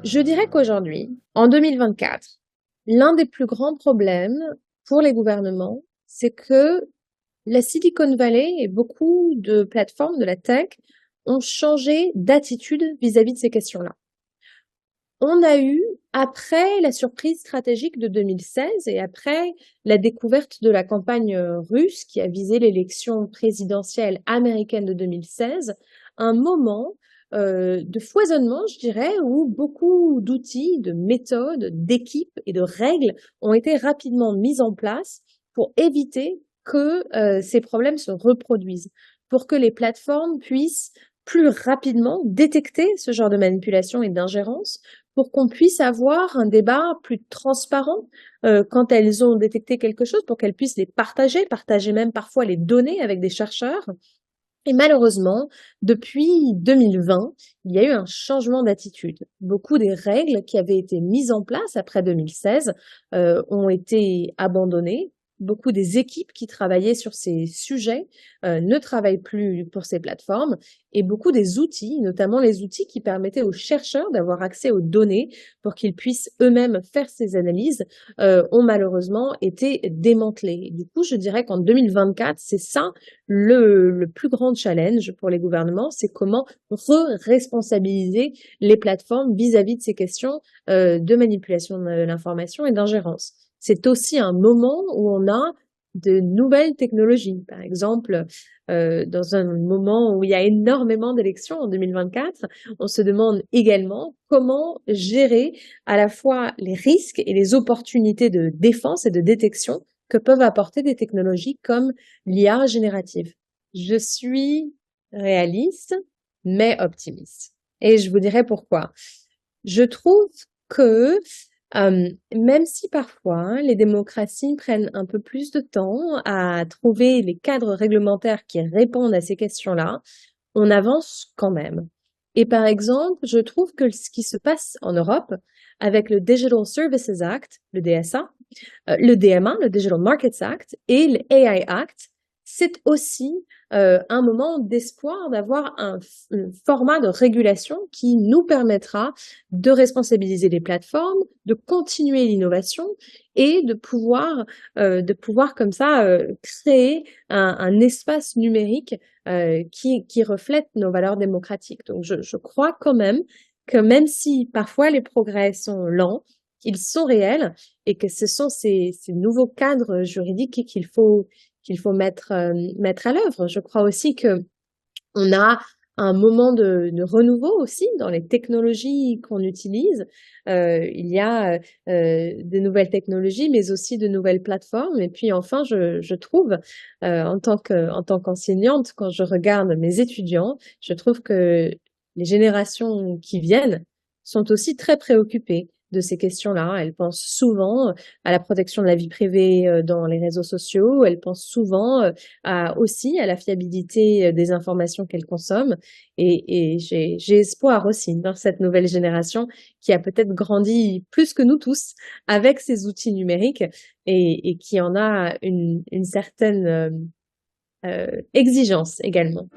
Je dirais qu'aujourd'hui, en 2024, l'un des plus grands problèmes pour les gouvernements, c'est que la Silicon Valley et beaucoup de plateformes de la tech ont changé d'attitude vis-à-vis de ces questions-là. On a eu, après la surprise stratégique de 2016 et après la découverte de la campagne russe qui a visé l'élection présidentielle américaine de 2016, un moment de foisonnement, je dirais, où beaucoup d'outils, de méthodes, d'équipes et de règles ont été rapidement mises en place pour éviter que ces problèmes se reproduisent, pour que les plateformes puissent plus rapidement détecter ce genre de manipulation et d'ingérence, pour qu'on puisse avoir un débat plus transparent quand elles ont détecté quelque chose, pour qu'elles puissent les partager même parfois les données avec des chercheurs. Et malheureusement, depuis 2020, il y a eu un changement d'attitude. Beaucoup des règles qui avaient été mises en place après 2016 ont été abandonnées. Beaucoup des équipes qui travaillaient sur ces sujets ne travaillent plus pour ces plateformes et beaucoup des outils, notamment les outils qui permettaient aux chercheurs d'avoir accès aux données pour qu'ils puissent eux-mêmes faire ces analyses, ont malheureusement été démantelés. Du coup, je dirais qu'en 2024, c'est ça le plus grand challenge pour les gouvernements, c'est comment re-responsabiliser les plateformes vis-à-vis de ces questions de manipulation de l'information et d'ingérence. C'est aussi un moment où on a de nouvelles technologies. Par exemple, dans un moment où il y a énormément d'élections en 2024, on se demande également comment gérer à la fois les risques et les opportunités de défense et de détection que peuvent apporter des technologies comme l'IA générative. Je suis réaliste, mais optimiste. Et je vous dirai pourquoi. Je trouve que même si parfois les démocraties prennent un peu plus de temps à trouver les cadres réglementaires qui répondent à ces questions-là, on avance quand même. Et par exemple, je trouve que ce qui se passe en Europe avec le Digital Services Act, le DSA, le DMA, le Digital Markets Act, et le AI Act, c'est aussi un moment d'espoir d'avoir un format de régulation qui nous permettra de responsabiliser les plateformes, de continuer l'innovation et de pouvoir comme ça créer un espace numérique qui reflète nos valeurs démocratiques. Donc je crois quand même que même si parfois les progrès sont lents, ils sont réels et que ce sont ces nouveaux cadres juridiques qu'il faut mettre à l'œuvre. Je crois aussi que on a un moment de renouveau aussi dans les technologies qu'on utilise. Il y a de nouvelles technologies, mais aussi de nouvelles plateformes. Et puis enfin, je trouve, en tant qu'enseignante, quand je regarde mes étudiants, je trouve que les générations qui viennent sont aussi très préoccupées de ces questions-là. Elles pensent souvent à la protection de la vie privée dans les réseaux sociaux. Elles pensent souvent aussi à la fiabilité des informations qu'elles consomment. Et j'ai espoir aussi dans cette nouvelle génération qui a peut-être grandi plus que nous tous avec ces outils numériques et qui en a une certaine exigence également.